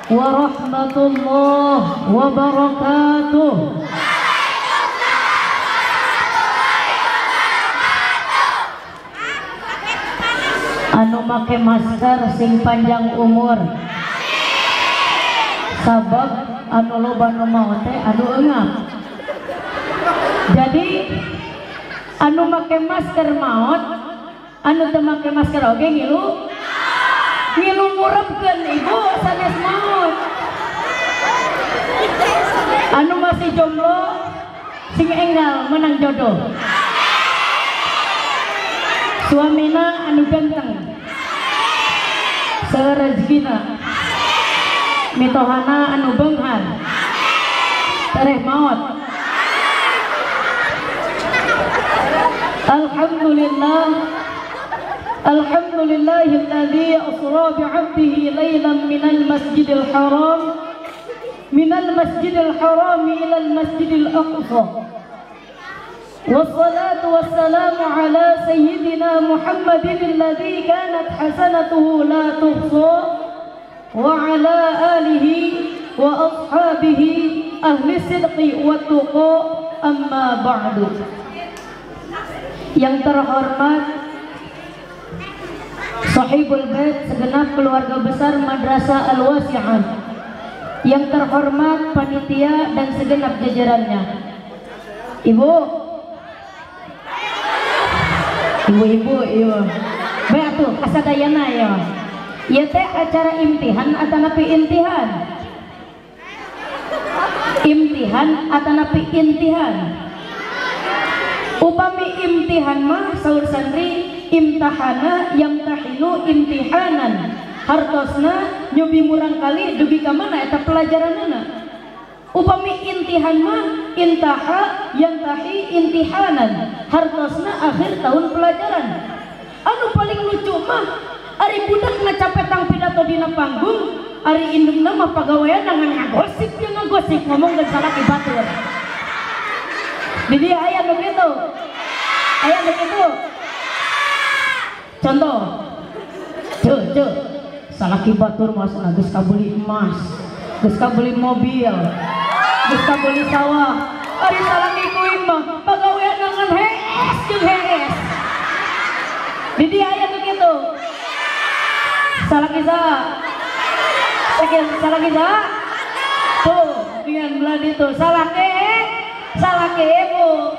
warahmatullahi wabarakatuh. Anu make masker sing panjang umur, sabab anu loba nu maot teh anu eungap. Jadi anu make masker maot, anu teu make masker oge ngilu ngurepkeun ibu sanes maot. Anu masih jomblo sing enggal menang jodoh. Suamina anu ganteng sarezekina, mitohana anu beunghar tereh maot. Alhamdulillahilladzi asra bi'abdihi lailan minal masjidil haram ilal masjidil aqsa. Wassalatu wassalamu ala sayyidina Muhammadin alladzi kanat hasanatuhu la tuhsa wa ala alihi wa ashabihi ahli sidqi wa tuqa, amma ba'du. Yang terhormat Sahibul Bait, segenap keluarga besar Madrasah Al-Wasi'ah, yang terhormat panitia dan segenap jajarannya, ibu-ibu, bae atuh kasadayana ya. Ieu teh acara imtihan atanapi intihan? Imtihan atanapi intihan? Upami imtihan mah saur santri imtahana yamtahinu imtihanan, hartosna nyobi murang kali dugi ka mana eta pelajaranana. Upami intihan mah intaha yantahi intihanan, hartosna akhir tahun pelajaran. Anu paling lucu mah ari budak ngacapetang pidato dina panggung, ari indungna mah pagawean ngagosip jeung ngagosip ngomong geus salaki batur. Di dia aya nu kitu. Aya nu kitu. Contoh. Ceu salaki batur mah geus kabeli emas, geus kabeli mobil, geus kabeli sawah. Ari salaki kuing mah pagawean ngan hees jeung hees. Di dia aya nu kitu. Salaki saha? Salaki saha? Tuh, dengan belah itu salaki ibu.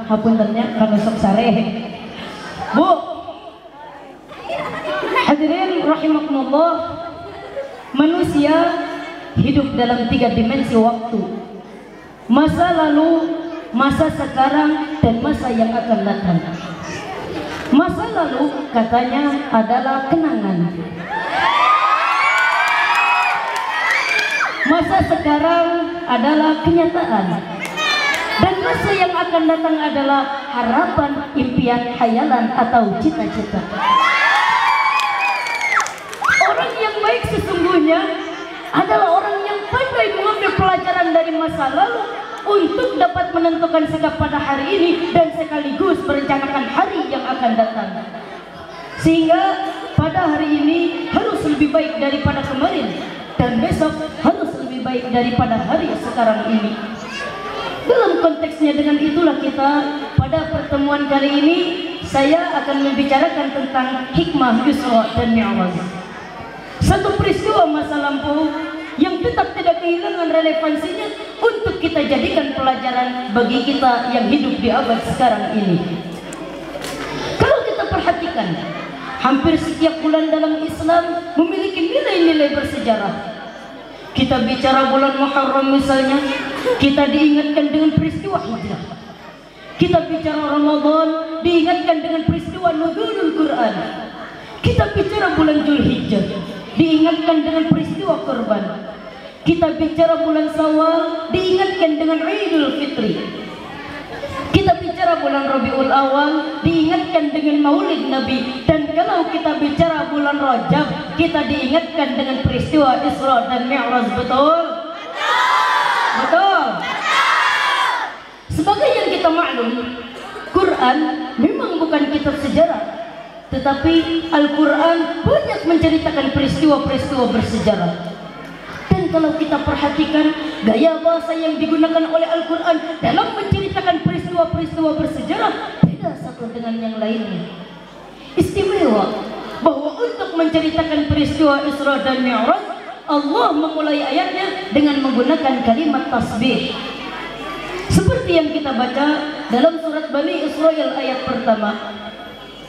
Hapuntennya kanu sok sare. Bu, hadirin rahimakumullah, manusia hidup dalam 3 dimensi waktu: masa lalu, masa sekarang, dan masa yang akan datang. Masa lalu katanya adalah kenangan, masa sekarang adalah kenyataan, dan masa yang akan datang adalah harapan, impian, khayalan, atau cita-cita. Orang yang baik sesungguhnya adalah orang yang pandai mengambil pelajaran dari masa lalu untuk dapat menentukan sikap pada hari ini dan sekaligus merencanakan hari yang akan datang, sehingga pada hari ini harus lebih baik daripada kemarin, dan besok harus lebih baik daripada hari sekarang ini. Dalam konteksnya dengan itulah kita pada pertemuan kali ini saya akan membicarakan tentang hikmah Isra dan Mi'raj, satu peristiwa masa lampau yang tetap tidak kehilangan relevansinya untuk kita jadikan pelajaran bagi kita yang hidup di abad sekarang ini. Kalau kita perhatikan, hampir setiap bulan dalam Islam memiliki nilai-nilai bersejarah. Kita bicara bulan Muharram misalnya, kita diingatkan dengan peristiwa hijrah. Kita bicara Ramadan, diingatkan dengan peristiwa nuzulul Quran. Kita bicara bulan Dzulhijjah, diingatkan dengan peristiwa kurban. Kita bicara bulan Syawal, diingatkan dengan Idul Fitri. Kita bicara bulan Rabiul Awal, diingatkan dengan Maulid Nabi. Dan kalau kita bicara bulan Rajab, kita diingatkan dengan peristiwa Isra dan Mi'raj. Betul? Betul? Sebagai yang kita maklum, Quran memang bukan kitab sejarah, tetapi Al-Quran banyak menceritakan peristiwa-peristiwa bersejarah. Dan kalau kita perhatikan gaya bahasa yang digunakan oleh Al-Quran dalam menceritakan peristiwa-peristiwa bersejarah beda satu dengan yang lainnya. Istimewa bahwa untuk menceritakan peristiwa Isra dan Mi'raj, Allah memulai ayatnya dengan menggunakan kalimat tasbih. Seperti yang kita baca dalam surat Bani Israil ayat pertama.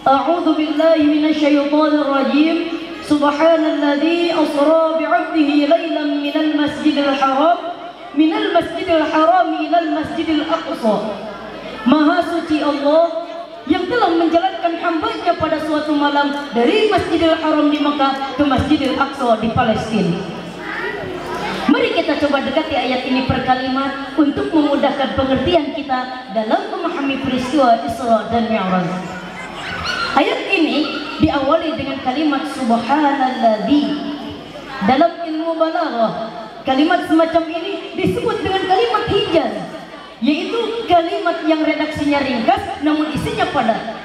A'udzu billahi minasyaitonir rajim. Subhanalladzi asra bi'abdihi lailan minal masjidil haram ilal masjidil aqsa. Maha suci Allah yang telah menjalankan hambanya pada suatu malam dari Masjidil Haram di Makkah ke Masjidil Aqsa di Palestina. Mari kita coba dekati ayat ini per kalimat untuk memudahkan pengertian kita dalam memahami peristiwa Isra dan Mi'raj. Ayat ini diawali dengan kalimat subhanalladzi. Dalam ilmu balaghah, kalimat semacam ini disebut dengan kalimat hijaz, yaitu kalimat yang redaksinya ringkas namun isinya padat.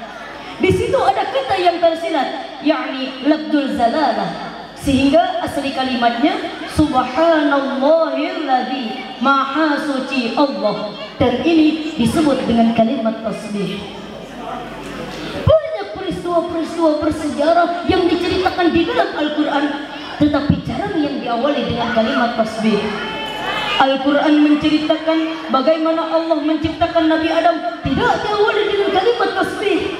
Di situ ada kata yang tersirat, yakni lafdzul zalalah, sehingga asli kalimatnya subhanallahilladzi, maha suci Allah, dan ini disebut dengan kalimat tasbih. Banyak peristiwa-peristiwa bersejarah yang diceritakan di dalam Al-Quran, tetapi jarang yang diawali dengan kalimat tasbih. Al-Quran menceritakan bagaimana Allah menciptakan Nabi Adam tidak diawali dengan kalimat tasbih.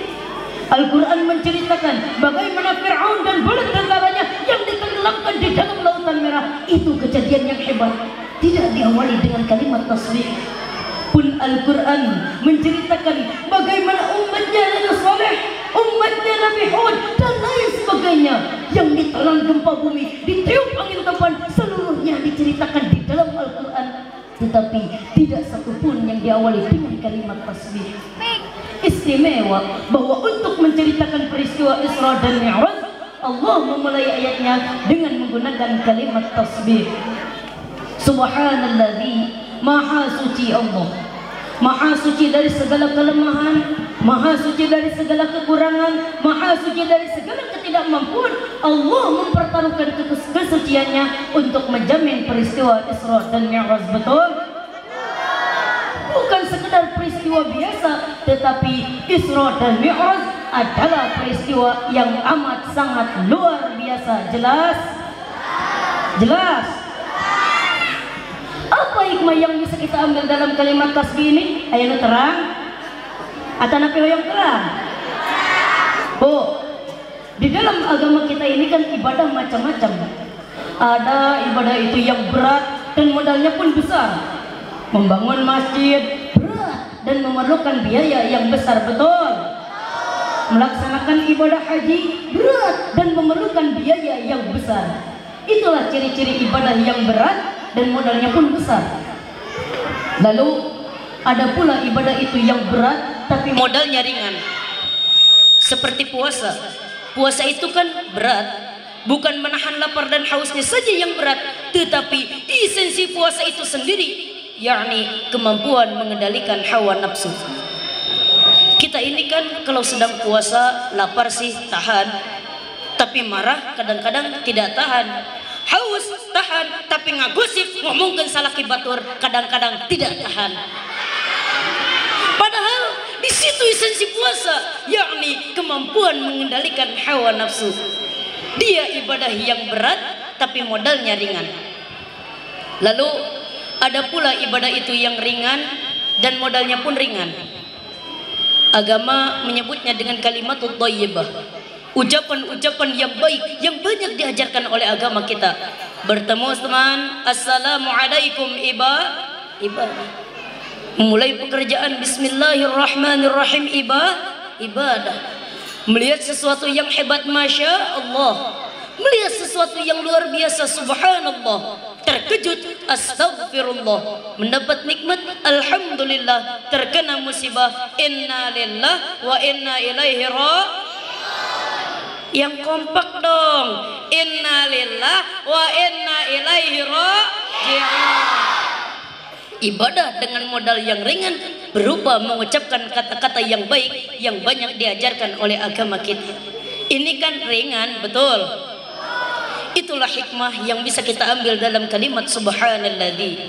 Al-Quran menceritakan bagaimana Fir'aun dan bala tentaranya yang ditenggelamkan di dalam lautan merah. Itu kejadian yang hebat, tidak diawali dengan kalimat tasbih. Pun Al-Quran menceritakan bagaimana umatnya Nabi Saleh, umatnya Nabi Hud, dan lain sebagainya yang ditelan gempa bumi, ditiup angin topan, seluruhnya diceritakan di dalam Al-Quran, tetapi tidak satupun yang diawali dengan kalimat tasbih. Istimewa bahwa untuk menceritakan peristiwa Isra dan Mi'raj, Allah memulai ayatnya dengan menggunakan kalimat tasbih. Subhanalladzi, maha suci Allah, maha suci dari segala kelemahan, maha suci dari segala kekurangan, maha suci dari segala ketidakmampuan. Allah mempertaruhkan kesuciannya untuk menjamin peristiwa Isra dan Mi'raj. Betul? Bukan sekedar peristiwa biasa, tetapi Isra dan Mi'raj adalah peristiwa yang amat sangat luar biasa. Jelas? Jelas? Apa hikmah yang bisa kita ambil dalam kalimat tasbih ini? Ayo terang. Atau napi yang terang? Oh, di dalam agama kita ini kan ibadah macam-macam. Ada ibadah itu yang berat dan modalnya pun besar. Membangun masjid berat dan memerlukan biaya yang besar. Betul? Melaksanakan ibadah haji berat dan memerlukan biaya yang besar. Itulah ciri-ciri ibadah yang berat dan modalnya pun besar. Lalu ada pula ibadah itu yang berat tapi modalnya ringan, seperti puasa. Puasa itu kan berat, bukan menahan lapar dan hausnya saja yang berat, tetapi esensi puasa itu sendiri, yakni kemampuan mengendalikan hawa nafsu. Kita ini kan kalau sedang puasa lapar sih tahan, tapi marah kadang-kadang tidak tahan. Haus tahan, tapi ngagosip ngomongkan salah kibatur kadang-kadang tidak tahan. Padahal di situ esensi puasa, yakni kemampuan mengendalikan hawa nafsu. Dia ibadah yang berat tapi modalnya ringan. Lalu ada pula ibadah itu yang ringan dan modalnya pun ringan. Agama menyebutnya dengan kalimatul thayyibah, ucapan-ucapan yang baik yang banyak diajarkan oleh agama kita. Bertemu teman, assalamualaikum ibadah. Mulai pekerjaan bismillahirrahmanirrahim, ibadah. Melihat sesuatu yang hebat, masya Allah. Melihat sesuatu yang luar biasa, subhanallah. Terkejut, astagfirullah. Mendapat nikmat, alhamdulillah. Terkena musibah, inna lillah wa inna ilaihi raji'un. Yang kompak dong, inna lillah wa inna ilaihi raji'un. Ibadah dengan modal yang ringan berupa mengucapkan kata-kata yang baik yang banyak diajarkan oleh agama kita. Ini kan ringan, betul. Itulah hikmah yang bisa kita ambil dalam kalimat subhanalladzi.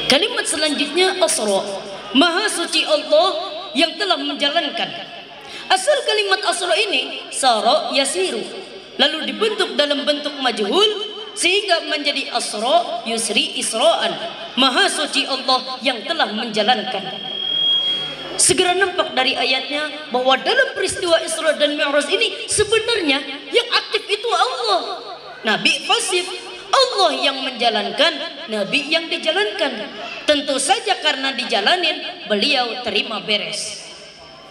Kalimat selanjutnya asra. Maha suci Allah yang telah menjalankan. Asal kalimat asra ini sara yasiru, lalu dibentuk dalam bentuk majhul sehingga menjadi asra yusri isra'an. Maha suci Allah yang telah menjalankan. Segera nampak dari ayatnya bahwa dalam peristiwa Isra dan Mi'raj ini sebenarnya yang aktif itu Allah. Nabi pasif, Allah yang menjalankan, Nabi yang dijalankan. Tentu saja karena dijalanin, beliau terima beres.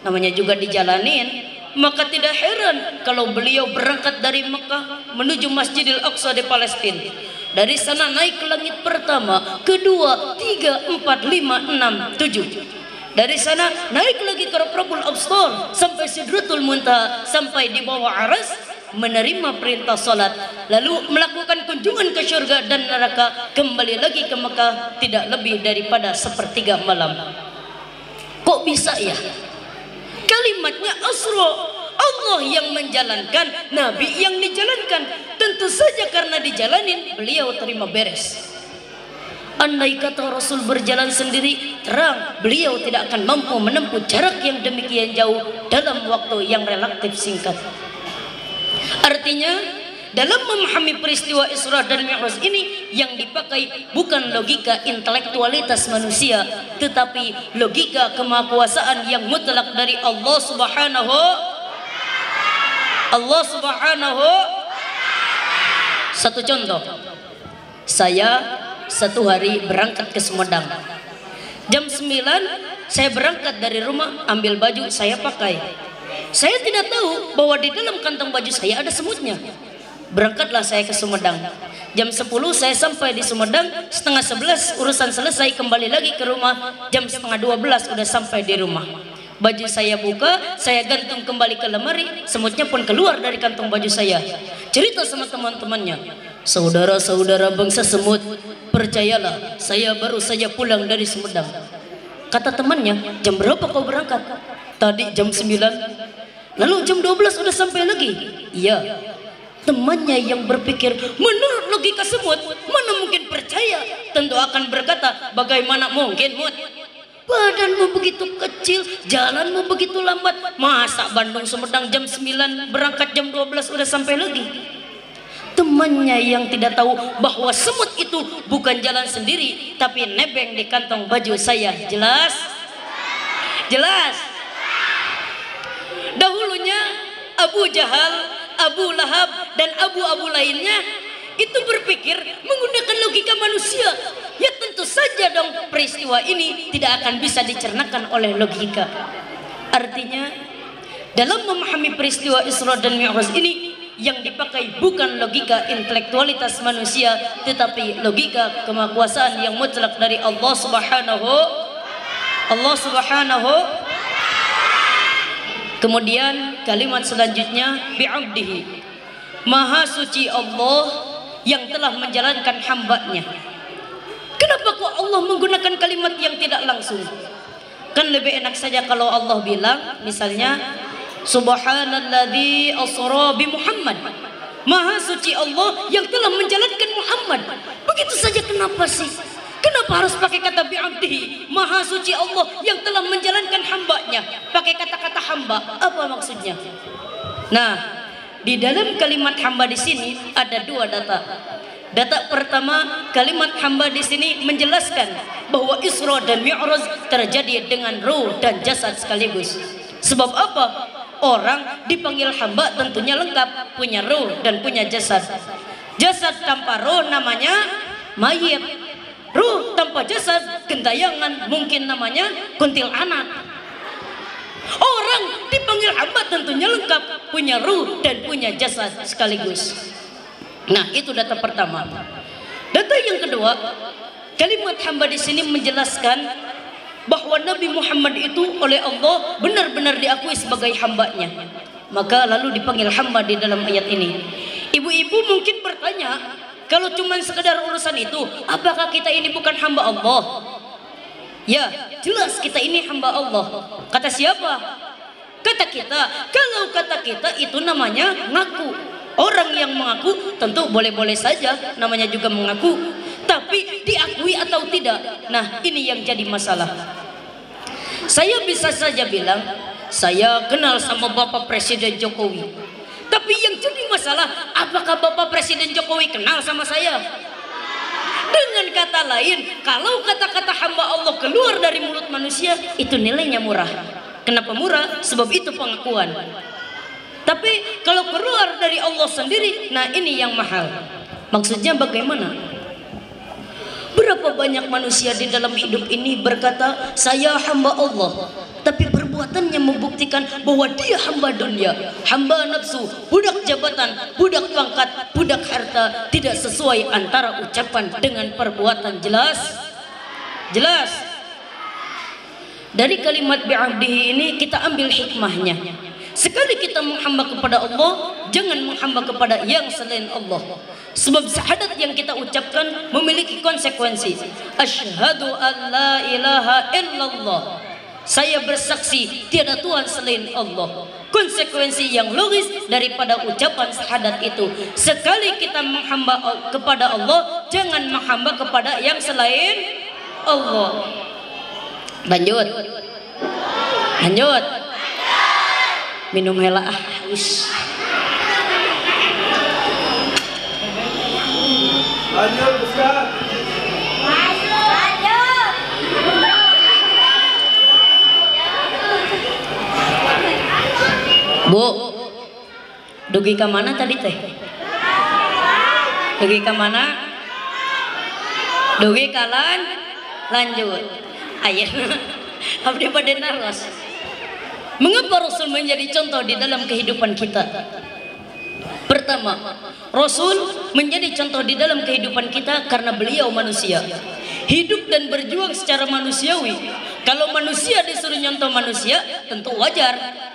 Namanya juga dijalanin, maka tidak heran kalau beliau berangkat dari Mekah menuju Masjidil Aqsa di Palestina. Dari sana naik ke langit pertama, kedua, 3, 4, 5, 6, 7. Dari sana naik lagi ke Rabbul Absar sampai Sidratul Muntaha, sampai di bawah Aras menerima perintah salat, lalu melakukan kunjungan ke surga dan neraka, kembali lagi ke Mekah tidak lebih daripada sepertiga malam. Kok bisa ya? Kalimatnya asra, Allah yang menjalankan, Nabi yang dijalankan. Tentu saja karena dijalanin, beliau terima beres. Andai kata Rasul berjalan sendiri, terang beliau tidak akan mampu menempuh jarak yang demikian jauh dalam waktu yang relatif singkat. Artinya, dalam memahami peristiwa Isra dan Mi'raj ini yang dipakai bukan logika intelektualitas manusia, tetapi logika kemahakuasaan yang mutlak dari Allah Subhanahu. Satu contoh, saya satu hari berangkat ke Sumedang. Jam 9 saya berangkat dari rumah, ambil baju saya pakai. Saya tidak tahu bahwa di dalam kantong baju saya ada semutnya. Berangkatlah saya ke Sumedang. Jam 10 saya sampai di Sumedang, setengah 11 urusan selesai, kembali lagi ke rumah. Jam setengah 12 udah sampai di rumah. Baju saya buka, saya gantung kembali ke lemari, semutnya pun keluar dari kantong baju saya. Cerita sama teman-temannya, saudara-saudara bangsa semut, percayalah, saya baru saja pulang dari Sumedang. Kata temannya, jam berapa kau berangkat? Tadi jam 9. Lalu jam 12 udah sampai lagi? Iya. Temannya yang berpikir menurut logika semut, mana mungkin percaya? Tentu akan berkata, bagaimana mungkin mut? Badanmu begitu kecil, jalanmu begitu lambat, masa Bandung Sumedang jam 9 berangkat jam 12 udah sampai lagi? Temannya yang tidak tahu bahwa semut itu bukan jalan sendiri, tapi nebeng di kantong baju saya. Jelas? Jelas? Dahulunya Abu Jahal, Abu Lahab, dan Abu lainnya itu berpikir menggunakan logika manusia. Ya tentu saja dong, peristiwa ini tidak akan bisa dicernakan oleh logika. Artinya dalam memahami peristiwa Isra dan Mi'raj ini yang dipakai bukan logika intelektualitas manusia, tetapi logika kemahakuasaan yang mutlak dari Allah Subhanahu. Kemudian kalimat selanjutnya bi'abdihi, maha suci Allah yang telah menjalankan hambanya. Kenapa kok Allah menggunakan kalimat yang tidak langsung? Kan lebih enak saja kalau Allah bilang misalnya subhanalladzi asra bi Muhammad, maha suci Allah yang telah menjalankan Muhammad. Begitu saja. Kenapa sih? Kenapa harus pakai kata bi'abdihi, maha suci Allah yang telah menjalankan hambanya? Pakai kata-kata hamba, apa maksudnya? Nah, di dalam kalimat hamba di sini ada dua data. Data pertama, kalimat hamba di sini menjelaskan bahwa Isra dan Mi'raj terjadi dengan ruh dan jasad sekaligus. Sebab apa? Orang dipanggil hamba tentunya lengkap, punya ruh dan punya jasad. Jasad tanpa ruh namanya mayit. Ruh tanpa jasad gentayangan, mungkin namanya kuntil anak. Orang dipanggil hamba tentunya lengkap, punya ruh dan punya jasad sekaligus. Nah, itu data pertama. Data yang kedua, kalimat hamba di sini menjelaskan bahwa Nabi Muhammad itu oleh Allah benar-benar diakui sebagai hambanya. Maka lalu dipanggil hamba di dalam ayat ini. Ibu-ibu mungkin bertanya, kalau cuma sekedar urusan itu, apakah kita ini bukan hamba Allah? Ya, jelas kita ini hamba Allah. Kata siapa? kata kita. Kalau kata kita itu namanya ngaku. Orang yang mengaku tentu boleh-boleh saja, namanya juga mengaku. Tapi diakui atau tidak, nah ini yang jadi masalah. Saya bisa saja bilang saya kenal sama Bapak Presiden Jokowi, tapi yang jadi masalah, apakah Bapak Presiden Jokowi kenal sama saya? Dengan kata lain, kalau kata-kata hamba Allah keluar dari mulut manusia, itu nilainya murah. Kenapa murah? Sebab itu pengakuan. Tapi kalau keluar dari Allah sendiri, nah ini yang mahal. Maksudnya bagaimana? Berapa banyak manusia di dalam hidup ini berkata saya hamba Allah, tapi perbuatannya membuktikan bahwa dia hamba dunia, hamba nafsu, budak jabatan, budak pangkat, budak harta. Tidak sesuai antara ucapan dengan perbuatan. Jelas? Dari kalimat bi'abdihi ini kita ambil hikmahnya. Sekali kita menghamba kepada Allah, jangan menghamba kepada yang selain Allah. Sebab syahadat yang kita ucapkan memiliki konsekuensi. Asyhadu an la ilaha illallah, saya bersaksi tiada Tuhan selain Allah. Konsekuensi yang logis daripada ucapan syahadat itu, sekali kita menghamba kepada Allah, jangan menghamba kepada yang selain Allah. Lanjut. Minum hela haus. Lanjut, Ustaz. Bu, dugi ke mana tadi teh? Dugi ke mana? Dugi kalan? Lanjut. Ayah, abdi pada naros. Mengapa Rasul menjadi contoh di dalam kehidupan kita? Pertama, Rasul menjadi contoh di dalam kehidupan kita karena beliau manusia, hidup dan berjuang secara manusiawi. Kalau manusia disuruh nyontoh manusia, tentu wajar.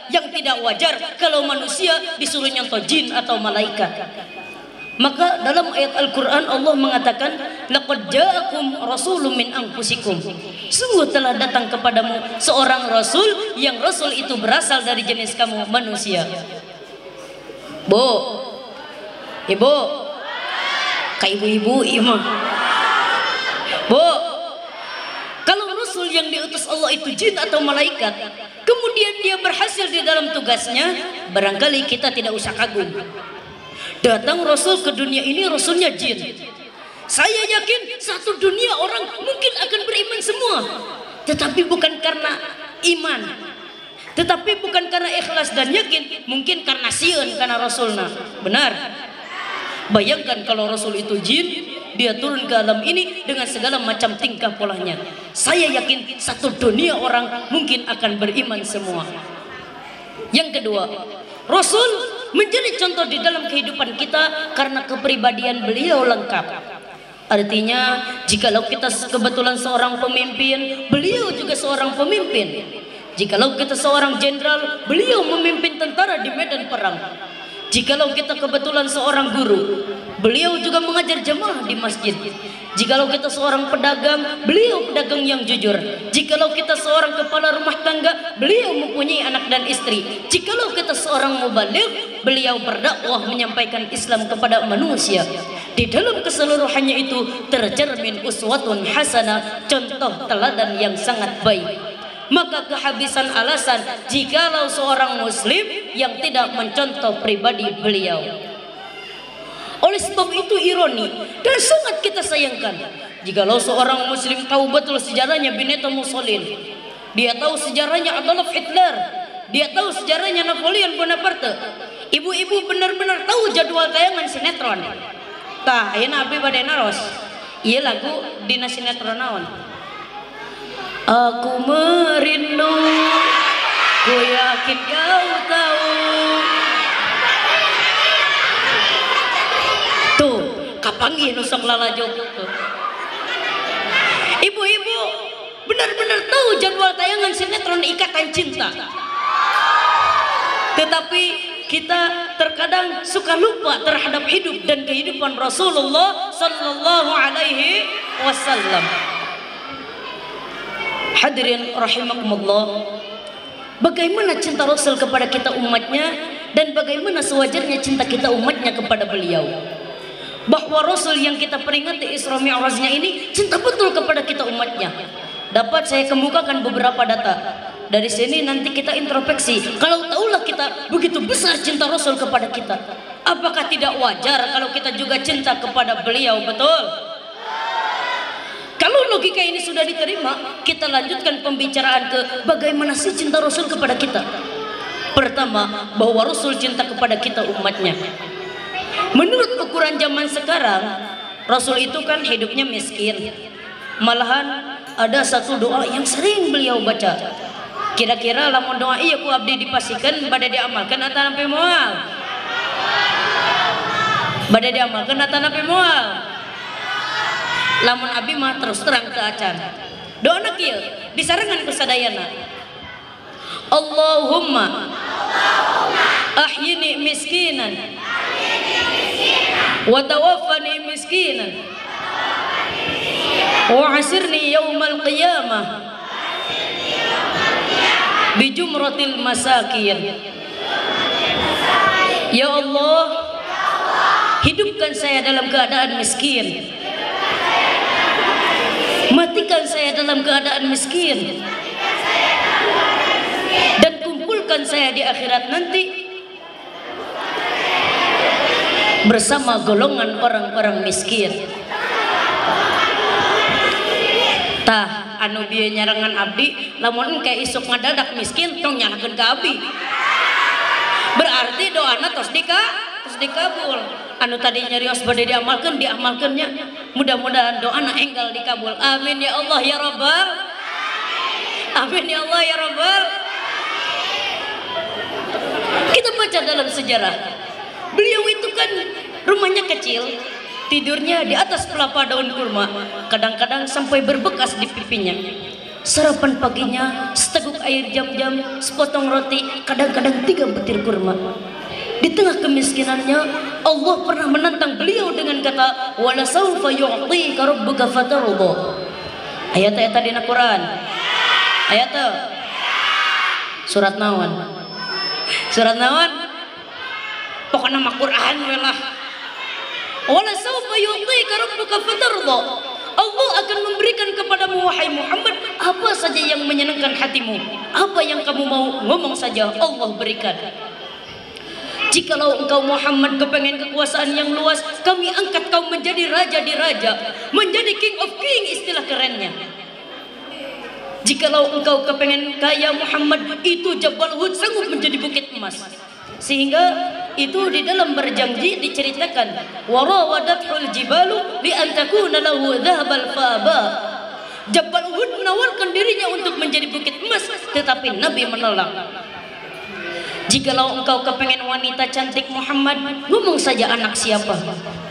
Yang tidak wajar kalau manusia disuruh nyontoh jin atau malaikat. Maka dalam ayat Al-Quran Allah mengatakan, laqad ja'akum rasulun min anfusikum, sungguh telah datang kepadamu seorang rasul, yang rasul itu berasal dari jenis kamu manusia. Bu, ibu, kayak ibu-ibu imam. Bu, kalau rasul yang diutus Allah itu jin atau malaikat, kemudian dia berhasil di dalam tugasnya, barangkali kita tidak usah kagum. Datang Rasul ke dunia ini, Rasulnya jin. Saya yakin satu dunia orang mungkin akan beriman semua, tetapi bukan karena iman, tetapi bukan karena ikhlas dan yakin, mungkin karena sieun karena Rasulna. Benar? Bayangkan kalau Rasul itu jin, dia turun ke alam ini dengan segala macam tingkah polanya. Saya yakin satu dunia orang mungkin akan beriman semua. Yang kedua, Rasul menjadi contoh di dalam kehidupan kita karena kepribadian beliau lengkap. Artinya, jikalau kita kebetulan seorang pemimpin, beliau juga seorang pemimpin. Jikalau kita seorang jenderal, beliau memimpin tentara di medan perang. Jikalau kita kebetulan seorang guru, beliau juga mengajar jemaah di masjid. Jikalau kita seorang pedagang, beliau pedagang yang jujur. Jikalau kita seorang kepala rumah tangga, beliau mempunyai anak dan istri. Jikalau kita seorang mubaligh, beliau berdakwah menyampaikan Islam kepada manusia. Di dalam keseluruhannya itu tercermin uswatun hasanah, contoh teladan yang sangat baik. Maka kehabisan alasan jikalau seorang muslim yang tidak mencontoh pribadi beliau. Oleh sebab itu ironi dan sangat kita sayangkan jikalau seorang muslim tahu betul sejarahnya Benito Mussolini, dia tahu sejarahnya Adolf Hitler, dia tahu sejarahnya Napoleon Bonaparte. Ibu-ibu benar-benar tahu jadwal tayangan sinetron. Tah, ayeuna abdi bade naros. Ieu lagu dina sinetron naon? Aku merindu, ku yakin kau tahu. Tuh, kapanggih nu sok lalajog tuh. Ibu-ibu benar-benar tahu jadwal tayangan sinetron Ikatan Cinta. Tetapi kita terkadang suka lupa terhadap hidup dan kehidupan Rasulullah sallallahu alaihi wasallam. Hadirin rahimakumullah, bagaimana cinta Rasul kepada kita umatnya, dan bagaimana sewajarnya cinta kita umatnya kepada beliau. Bahwa Rasul yang kita peringati Isra Mi'rajnya ini cinta betul kepada kita umatnya. Dapat saya kemukakan beberapa data. Dari sini nanti kita introspeksi. Kalau taulah kita begitu besar cinta Rasul kepada kita, apakah tidak wajar kalau kita juga cinta kepada beliau? Betul? Kalau logika ini sudah diterima, kita lanjutkan pembicaraan ke bagaimana sih cinta Rasul kepada kita. Pertama, bahwa Rasul cinta kepada kita umatnya. Menurut ukuran zaman sekarang, Rasul itu kan hidupnya miskin. Malahan ada satu doa yang sering beliau baca. Kira-kira lamun doa iya ku abdi dipasikan pada diamalkan atau nampi moal? Pada diamalkan atau nampi moal? Lamun abi mah terus terang ke acan. Doa nak ieu disarangan ku sadayana. Allahumma ahyini miskinan wa tawaffani miskinan wa asirni yaumal qiyamah bijumratil masakin. Ya Allah, hidupkan saya dalam keadaan miskin, matikan saya dalam keadaan miskin, dan kumpulkan saya di akhirat nanti bersama golongan orang-orang miskin. Tah anu bieu nyarangan abdi lamun engke isuk ngadadak miskin tong nyanakeun ka abdi. Berarti doana tos dikabul. Anu tadi nyarios bade diamalkeun diamalkeunnya. Mudah-mudahan doana enggal dikabul. Amin ya Allah ya Rabbal. Amin ya Allah ya Rabbal. Kita baca dalam sejarah, beliau itu kan rumahnya kecil, tidurnya di atas pelapa daun kurma, kadang-kadang sampai berbekas di pipinya. Sarapan paginya seteguk air jam-jam, sepotong roti, kadang-kadang 3 butir kurma. Di tengah kemiskinannya, Allah pernah menantang beliau dengan kata, wala sawfa yu'tika rabbuka fatarda. Ayat-ayat tadi na Quran. Ayat surat naon? Surat naon? Pokoknya mah Quran we lah. Wala sawfa yu'tika rabbuka fatarda. Allah akan memberikan kepadamu wahai Muhammad apa saja yang menyenangkan hatimu. Apa yang kamu mau ngomong saja Allah berikan. Jikalau engkau Muhammad kepengen kekuasaan yang luas, kami angkat kau menjadi raja di raja, menjadi king of king istilah kerennya. Jikalau engkau kepengen kaya Muhammad, itu Jabal Uhud sanggup menjadi bukit emas. Sehingga itu di dalam berjanji diceritakan, warawadatul jibalu li an takuna lahu dhahabal faba. Jabal Uhud menawarkan dirinya untuk menjadi bukit emas, tetapi Nabi menolak. Jikalau engkau kepengen wanita cantik Muhammad, ngomong saja anak siapa.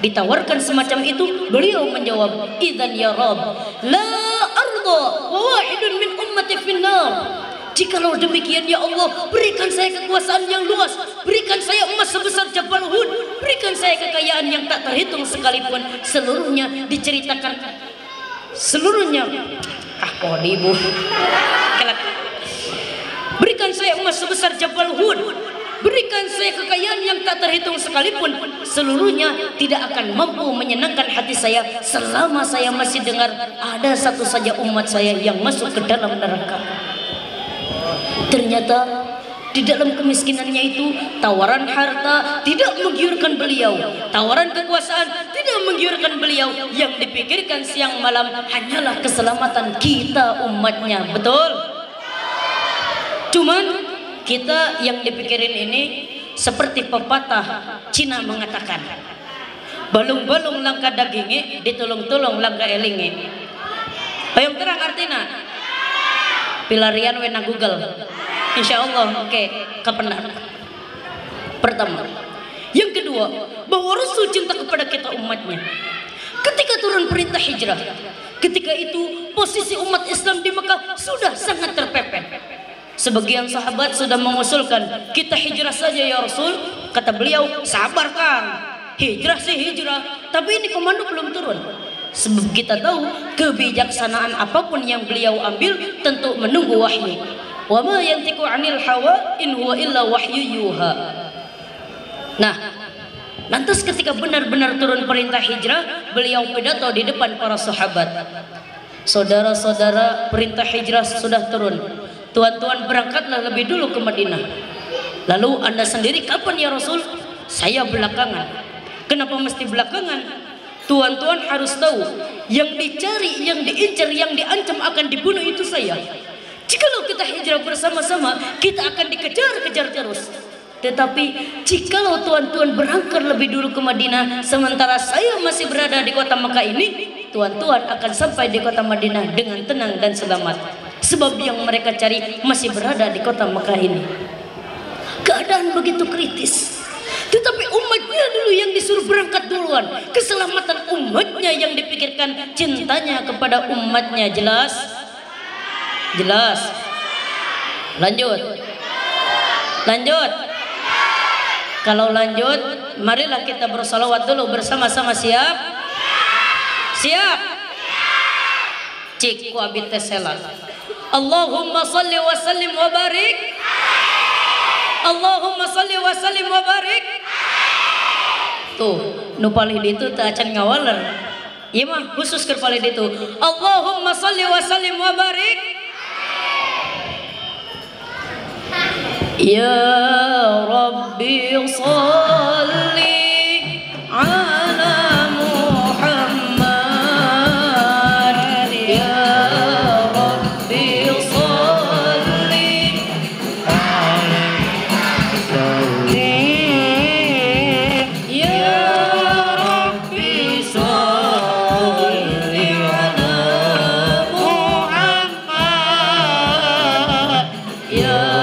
Ditawarkan semacam itu, beliau menjawab, idzan ya Rabb, la arda wa wahidun min ummati finnar. Jikalau demikian ya Allah, berikan saya kekuasaan yang luas, berikan saya emas sebesar Jabal Uhud, berikan saya kekayaan yang tak terhitung sekalipun. Seluruhnya diceritakan, seluruhnya kok ibu berikan saya emas sebesar Jabal Uhud, berikan saya kekayaan yang tak terhitung sekalipun, seluruhnya tidak akan mampu menyenangkan hati saya selama saya masih dengar ada satu saja umat saya yang masuk ke dalam neraka. Ternyata di dalam kemiskinannya itu, tawaran harta tidak menggiurkan beliau, tawaran kekuasaan tidak menggiurkan beliau. Yang dipikirkan siang malam hanyalah keselamatan kita umatnya. Betul? Cuman kita yang dipikirin ini seperti pepatah Cina mengatakan, balung-balung langka dagingnya ditulung-tulung langka elinge. Hayang terang artinya pilarian wena Google. Insya Allah oke, kapan? Pertama. Yang kedua, bahwa Rasul cinta kepada kita umatnya. Ketika turun perintah hijrah, ketika itu posisi umat Islam di Mekah sudah sangat terpepet. Sebagian sahabat sudah mengusulkan, kita hijrah saja ya Rasul. Kata beliau, sabar Kang, hijrah sih hijrah, tapi ini komando belum turun. Sebab kita tahu kebijaksanaan apapun yang beliau ambil tentu menunggu wahyu. wa ma yantiqu 'anil hawa in huwa illa wahyu yuha. Nah, lantas ketika benar-benar turun perintah hijrah, beliau pidato di depan para sahabat. Saudara-saudara, perintah hijrah sudah turun. Tuan-tuan berangkatlah lebih dulu ke Madinah. Lalu Anda sendiri kapan ya Rasul? Saya belakangan. Kenapa mesti belakangan? Tuan-tuan harus tahu, yang dicari, yang diincar, yang diancam akan dibunuh itu saya. Jikalau kita hijrah bersama-sama, kita akan dikejar-kejar terus. Tetapi jikalau tuan-tuan berangkat lebih dulu ke Madinah, sementara saya masih berada di kota Mekah ini, tuan-tuan akan sampai di kota Madinah dengan tenang dan selamat. Sebab yang mereka cari masih berada di kota Mekah ini. Keadaan begitu kritis. Tetapi umatnya dulu yang disuruh berangkat duluan. Keselamatan umatnya yang dipikirkan, cintanya kepada umatnya. Jelas? Jelas. Lanjut. Lanjut. Kalau lanjut, marilah kita bersalawat dulu bersama-sama. Siap? Siap? Cik ku abit teselan. Allahumma salli wa sallim wa barik. Allahumma salli wa sallim wa barik. Tuh, nu palih ditu teu acan ngawaler. Ieu mah khusus keur palih ditu. Allahumma salli wa sallim wa barik. Ya Rabbi salli ala Muhammad. Ya Rabbi salli Ya Rabbi salli ala Muhammad. Ya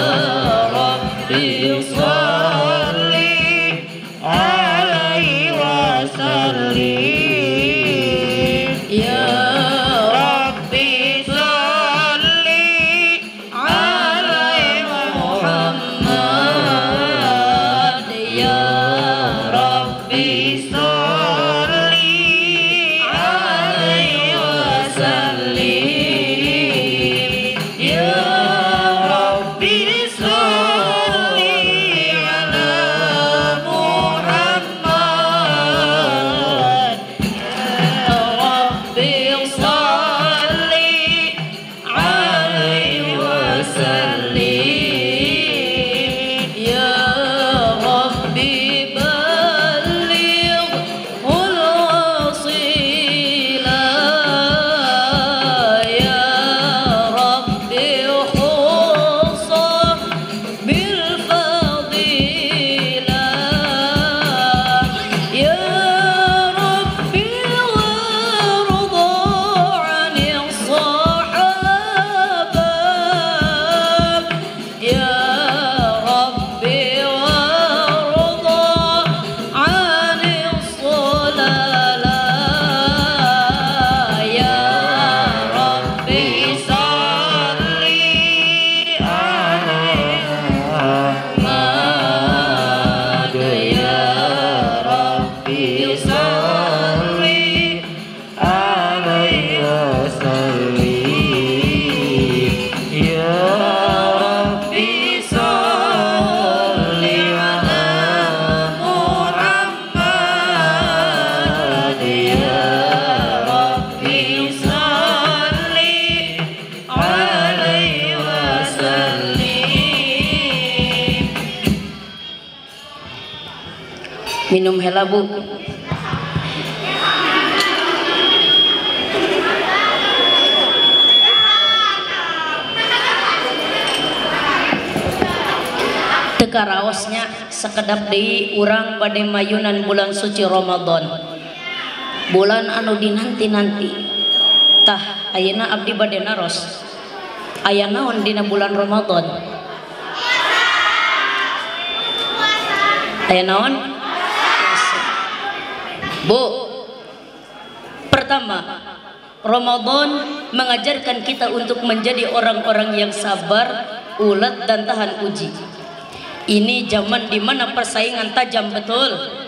minum hela bu. Teka raosnya sekedap deui urang bade mayunan bulan suci Ramadan, bulan anu dinanti-nanti. Tah ayeuna abdi bade naros aya naon dina bulan Ramadan? Aya naon? Bu, pertama, Ramadan mengajarkan kita untuk menjadi orang-orang yang sabar, ulet dan tahan uji. Ini zaman dimana persaingan tajam betul.